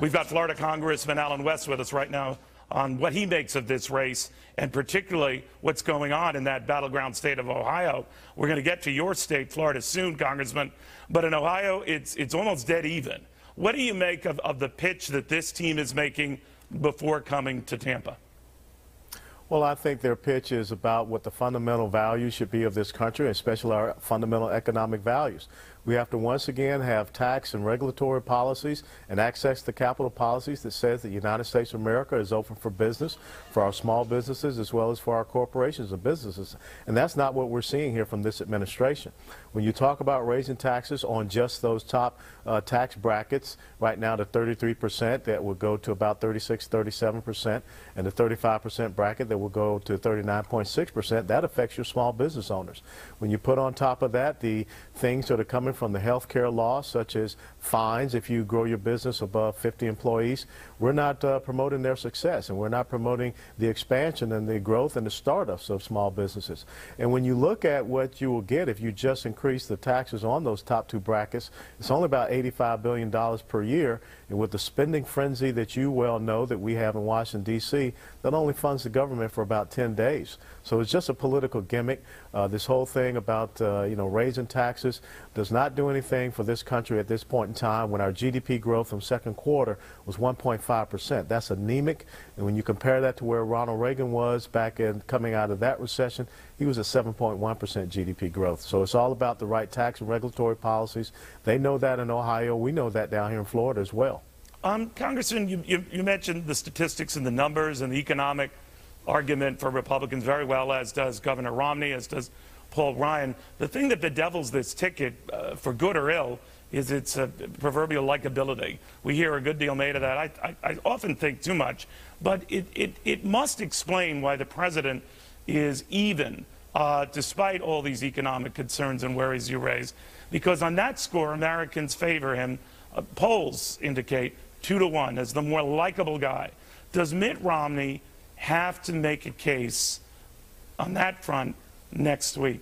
We've got Florida Congressman Allen West with us right now on what he makes of this race, and particularly what's going on in that battleground state of Ohio. We're going to get to your state, Florida, soon, Congressman. But in Ohio, it's almost dead even. What do you make of the pitch that this team is making before coming to Tampa? Well, I think their pitch is about what the fundamental values should be of this country, especially our fundamental economic values. We have to once again have tax and regulatory policies and access to capital policies that says that the United States of America is open for business, for our small businesses as well as for our corporations and businesses. And that's not what we're seeing here from this administration. When you talk about raising taxes on just those top tax brackets, right now to 33%, that will go to about 36, 37%, and the 35% bracket that will go to 39.6%, that affects your small business owners. When you put on top of that the things that are coming from the health care law, such as fines if you grow your business above 50 employees, we're not promoting their success, and we're not promoting the expansion and the growth and the startups of small businesses. And when you look at what you will get if you just increase the taxes on those top two brackets, it's only about $85 billion per year, and with the spending frenzy that you well know that we have in Washington, D.C., that only funds the government for about 10 days. So it's just a political gimmick. This whole thing about raising taxes does not do anything for this country at this point in time when our GDP growth from second quarter was 1.5%. That's anemic, and when you compare that to where Ronald Reagan was back in coming out of that recession, he was at 7.1% GDP growth. So it's all about the right tax and regulatory policies. They know that in Ohio. We know that down here in Florida as well. Congressman, you mentioned the statistics and the numbers and the economic argument for Republicans very well, as does Governor Romney, as does Paul Ryan. The thing that bedevils this ticket, for good or ill, is its proverbial likability. We hear a good deal made of that. I often think too much, but it must explain why the president is even, despite all these economic concerns and worries you raise, because on that score, Americans favor him. Polls indicate 2-1 as the more likable guy. Does Mitt Romney have to make a case on that front next week?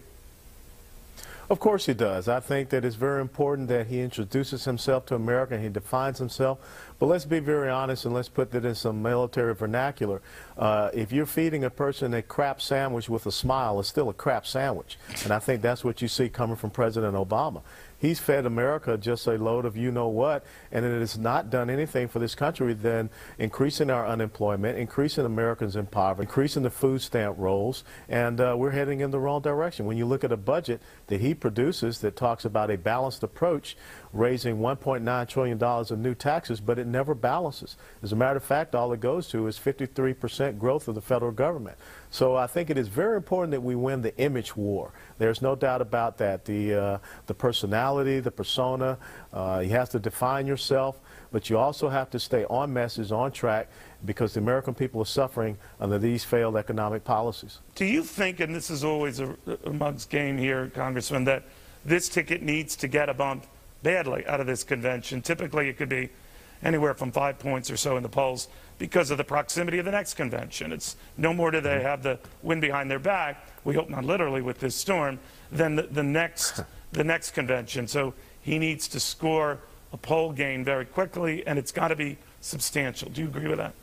Of course he does. I think that it's very important that he introduces himself to America and he defines himself. But let's be very honest and let's put that in some military vernacular. If you're feeding a person a crap sandwich with a smile, it's still a crap sandwich. And I think that's what you see coming from President Obama. He's fed America just a load of you-know-what, and it has not done anything for this country than increasing our unemployment, increasing Americans in poverty, increasing the food stamp rolls, and we're heading in the wrong direction. When you look at a budget that he produces that talks about a balanced approach, raising $1.9 trillion of new taxes, but it never balances. As a matter of fact, all it goes to is 53% growth of the federal government. So I think it is very important that we win the image war. There's no doubt about that. The personality, the persona, you have to define yourself, but you also have to stay on message, on track, because the American people are suffering under these failed economic policies. Do you think, and this is always a mug's game here, Congressman, that this ticket needs to get a bump badly out of this convention? Typically, it could be anywhere from 5 points or so in the polls because of the proximity of the next convention. It's no more do they have the wind behind their back, we hope not literally with this storm, than the next convention. So he needs to score a poll gain very quickly, and it's got to be substantial. Do you agree with that?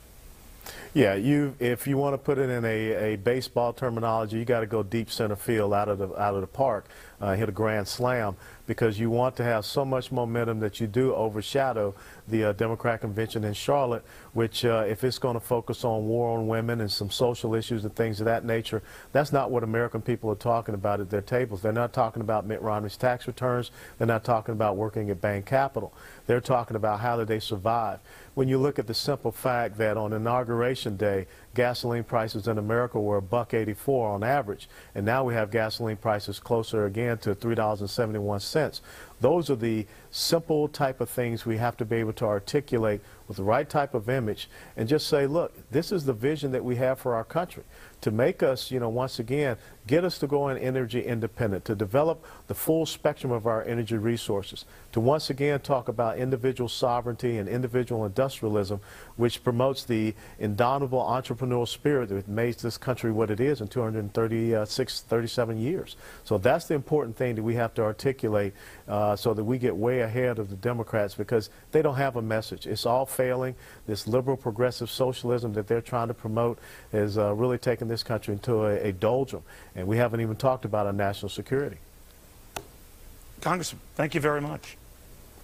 Yeah, if you want to put it in a baseball terminology, you got to go deep center field out of the park, hit a grand slam, because you want to have so much momentum that you do overshadow the Democrat convention in Charlotte, which if it's going to focus on war on women and some social issues and things of that nature, that's not what American people are talking about at their tables. They're not talking about Mitt Romney's tax returns. They're not talking about working at bank capital. They're talking about how do they survive. When you look at the simple fact that on Inauguration Day, gasoline prices in America were $1.84 on average, and now we have gasoline prices closer again to $3.71. Those are the simple type of things we have to be able to articulate with the right type of image and just say, look, this is the vision that we have for our country, to make us, once again, get us to go in energy independent, to develop the full spectrum of our energy resources, to once again talk about individual sovereignty and individual industrialism, which promotes the indomitable entrepreneurial spirit that makes this country what it is in 236, 37 years. So that's the important thing that we have to articulate so that we get way ahead of the Democrats, because they don't have a message. It's all failing. This liberal progressive socialism that they're trying to promote is really taking this country into a doldrum, and we haven't even talked about our national security. Congressman, thank you very much.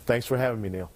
Thanks for having me, Neil.